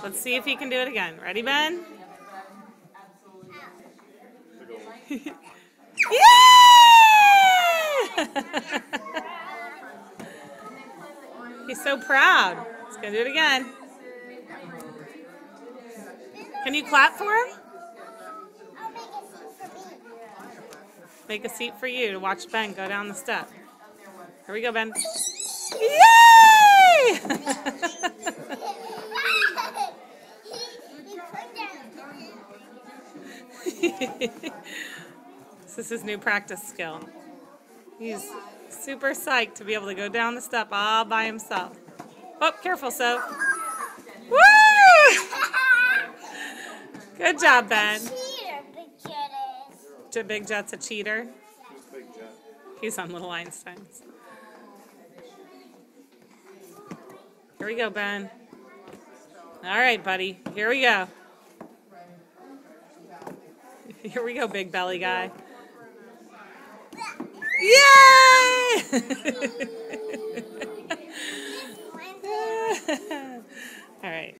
Let's see if he can do it again. Ready, Ben? Yay! He's so proud. He's going to do it again. Can you clap for him? Make a seat for you to watch Ben go down the step. Here we go, Ben. Yay! This is his new practice skill. He's super psyched to be able to go down the step all by himself. Oh, careful, so. Woo! Good job, Ben. Big Jet's a cheater. He's on Little Einsteins. Here we go, Ben. All right, buddy. Here we go. Here we go, big belly guy. Yay!